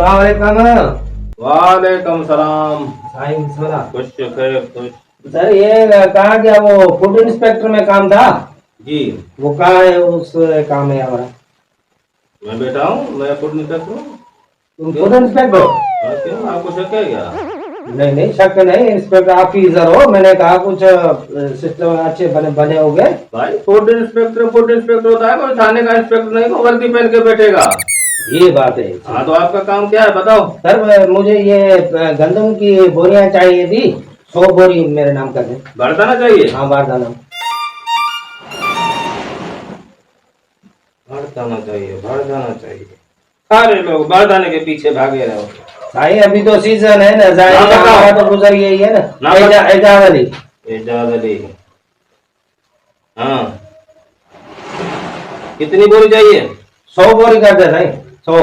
अस्सलाम वालेकुम। वालेकुम सलाम। खुश खुश। सर, ये कहाँ गया? वो फूड इंस्पेक्टर में काम था जी, वो कहाँ है? उस काम में हमारा मैं बैठा हूँ, मैं फूड इंस्पेक्टर हूँ। तुम फूड इंस्पेक्टर हो? क्यों, आपको शक है क्या? नहीं नहीं, शक नहीं, इंस्पेक्टर ऑफिसर हो। मैंने कहा कुछ सिस्टम अच्छे बने बने हो गए। भाई फूड इंस्पेक्टर होता है, कोई थाने का इंस्पेक्टर नहीं को वर्दी पहन के बैठेगा। ये बात है। हाँ, तो आपका काम क्या है बताओ। सर, मुझे ये गंदम की बोरियां चाहिए थी, 100 बोरी मेरे नाम कर दें। बरदाना चाहिए? हाँ, बारदाना। बरदाना चाहिए। सारे लोग बरदाने के पीछे भागे रहे हो। भाई अभी तो सीजन है ना, जाएगा तो गुजर यही है ना। एजाज अली। एजाज अली। हाँ, कितनी बोरी चाहिए? 100 बोरी कर दे भाई, 100।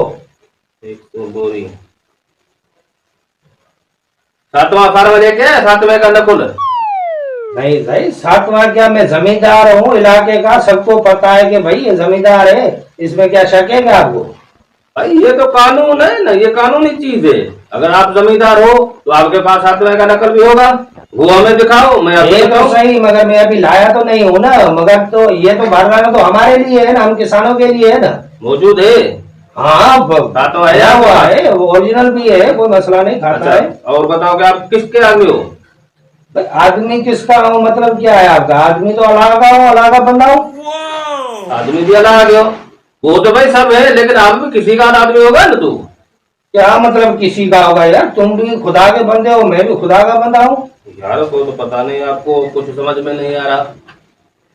100 बोरी। 7वां फार्म लेके, 7वें का नकुल? नहीं भाई, 7वां क्या? मैं जमींदार हूँ इलाके का, सबको पता है कि भाई ये जमींदार है, इसमें क्या शक है क्या आपको? भाई ये तो कानून है ना, ये कानूनी चीज है। अगर आप जमींदार हो तो आपके पास 7वें का नकल भी होगा, वो हमें दिखाओ। मैं ये तो सही, मगर मैं अभी लाया तो नहीं हूँ ना। मगर तो ये तो बारदाना तो हमारे लिए है ना, हम किसानों के लिए है ना। मौजूद है? हाँ, आया हुआ है, वो ओरिजिनल भी है, कोई मसला नहीं, खाता है। और बताओ कि आप किसके आदमी हो? आदमी किसका हूँ मतलब क्या है आपका? आदमी तो अल्लाह का हूँ, अल्लाह का बंदा हूँ। आदमी भी अल्लाह का हो, वो तो भाई सब है, लेकिन आप भी किसी का आदमी होगा ना। तू क्या मतलब किसी का होगा यार? तुम भी खुदा के बंदे हो, मैं भी खुदा का बंदा हूँ यार। को तो पता नहीं, आपको कुछ समझ में नहीं आ रहा।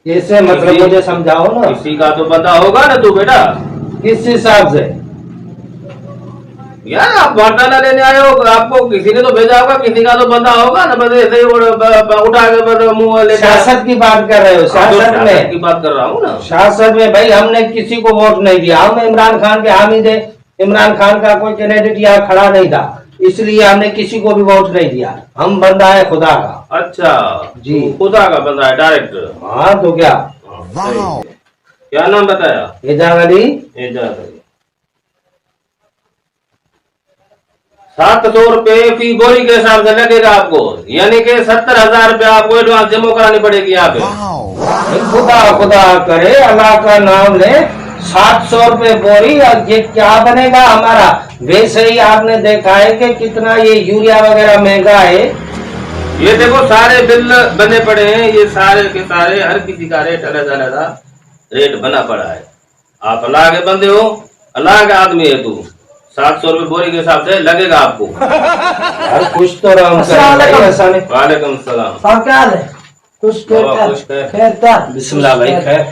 कैसे मतलब? मुझे समझाओ ना। किसी का तो बंदा होगा ना तू बेटा। किस हिसाब से यार, आप बरदाना लेने आए हो, आपको किसी ने तो भेजा होगा, किसी का तो बंदा होगा ना। बस ऐसे ही उठा के मुंह ले। सियासत की बात कर रहे हो? सियासत में की बात कर रहा हूँ ना। सियासत में भाई हमने किसी को वोट नहीं दिया। हम इमरान खान के हामिद है। इमरान खान का कोई कैंडिडेट यहाँ खड़ा नहीं था, इसलिए हमने किसी को भी वोट नहीं दिया। हम बंदा है खुदा का। अच्छा जी, खुदा का बंदा है डायरेक्ट। हाँ तो क्या? क्या नाम बताया? एजाज अली। एजाज अली। 700 रुपए फी बोरी के हिसाब से लगेगा आपको, यानी कि 70,000 रुपया आपको एडवांस जमा करानी पड़ेगी यहाँ पे। खुदा खुदा करे, अल्लाह का नाम ले। 700 रुपए बोरी, और ये क्या बनेगा हमारा? वैसे ही आपने देखा है कि कितना ये यूरिया वगैरह महंगा है। ये देखो सारे बिल बने पड़े हैं, ये सारे के सारे हर किसी का रेट अलग अलग रेट बना पड़ा है। आप अल्लाह के बंदे हो, अल्लाह का आदमी है तू। 700 रुपए बोरी के हिसाब से लगेगा आपको। यार कुछ तो वालेकुम सलाम। साहब क्या हाल है? कुछ खैर। बिस्मिल्लाह भाई, खैर।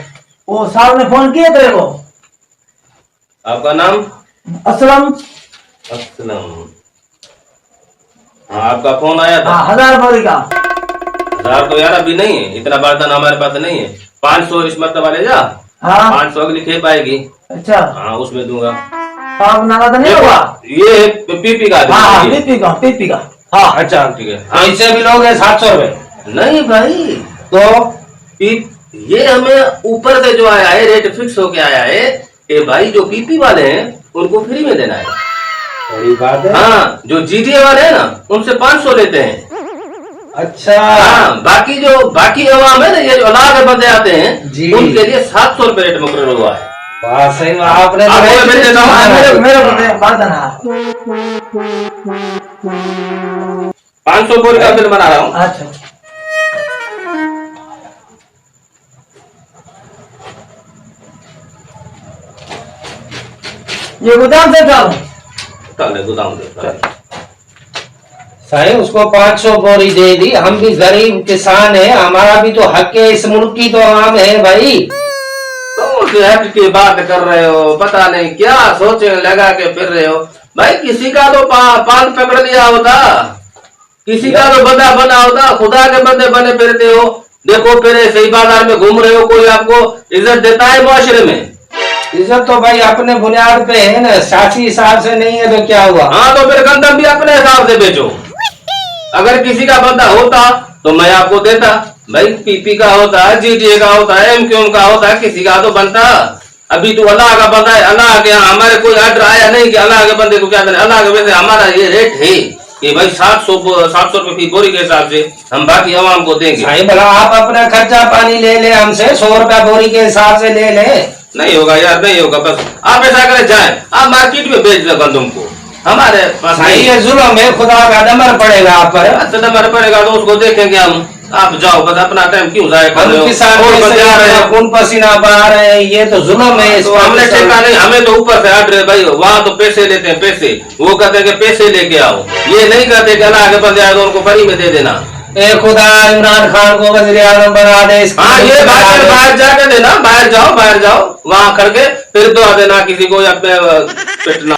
वो साहब ने फोन किया तेरे को? आपका नाम? असलम। हाँ, आपका फोन आया था। 1000 बोरी का। 1000 तो यार अभी नहीं है, इतना बर्तन हमारे पास नहीं है। 500 इस मरतबा ले जा। हाँ, 500 अगली खेप आएगी। अच्छा, हाँ, उसमें दूंगा। साहब नाला तो नहीं होगा? ये पीपी का। हाँ, पीपी का। हाँ, अच्छा ठीक है। हाँ, इससे भी लोग है 700 रुपए? नहीं भाई, तो ये हमें ऊपर से जो आया है रेट फिक्स होके आया है कि भाई जो पीपी वाले हैं उनको फ्री में देना है। बड़ी बात है। हाँ, जो जीटीए वाले हैं ना उनसे 500 लेते हैं। अच्छा। हाँ, बाकी अवाम है ना, ये जो अल्लाह के बंदे आते हैं जी, उनके लिए 700 रुपए रेट मुकर्रर हुआ है। वाह, सही बात। आपने मेरे बर्तन 500 बोरी का बिल बना रहा हूँ। अच्छा, ये गोदाम से चल गोदाम दे। सही, उसको 500 बोरी दे दी। हम भी गरीब किसान है, हमारा भी तो हक है, इस मुल्क की तो आम है भाई। हक की बात कर रहे हो, पता नहीं क्या सोचे लगा के फिर रहे हो भाई। किसी का तो पान पकड़ लिया होता, किसी का तो बंदा बना होता। खुदा के बंदे बने फिरते हो। देखो फिर सही बाजार में घूम रहे हो, कोई आपको इज्जत देता है मुआशरे में? इज्जत तो भाई अपने बुनियाद पे है ना, सियासी हिसाब से नहीं है तो क्या हुआ? हाँ, तो फिर गंदम भी अपने हिसाब से बेचो। अगर किसी का बंदा होता तो मैं आपको देता। भाई पीपी का होता है, जीटीए का होता है, एमक्यूएम का होता है, किसी का तो बनता। अभी तू अल्लाह का बंदा है, अल्लाह के यहाँ हमारे कोई ऑर्डर आया नहीं कि अल्लाह के बंदे को क्या देना। अल्लाह के वैसे हमारा ये रेट है कि भाई 700 रुपए फी बोरी के हिसाब से हम बाकी आवाम को देंगे। भाई भला आप अपना खर्चा पानी ले ले हमसे, 100 रुपया बोरी के हिसाब से ले ले। नहीं होगा यार, नहीं होगा। बस आप ऐसा करें, जाए आप मार्केट में बेच दो गंदम को, हमारे पास भाई ये जुल्म है, खुदा का दमर पड़ेगा आप पर। हमारे पड़ेगा तो उसको देखेंगे हम। आप जाओ, बस अपना टाइम क्यों जाए कर रहे हम हो? किसान और पैसे बचा रहे हो। खून पसीना बहा रहे हैं, ये तो जुल्म है। इस तो पर हमने किसान- ठेका नहीं, हमें तो ऊपर से ऑर्डर है भाई। वहाँ तो पैसे लेते हैं, पैसे वो कहते हैं कि पैसे लेके आओ, ये नहीं कहते कि अल्लाह के बंदे आए तो उनको फ्री में दे देना। ए खुदा इमरान खान को वज़ीर आज़म बना दे। हाँ, ये बाहर बाहर जाके देना, बाहर जाओ वहाँ करके फिर दुआ देना किसी को, या पेट ना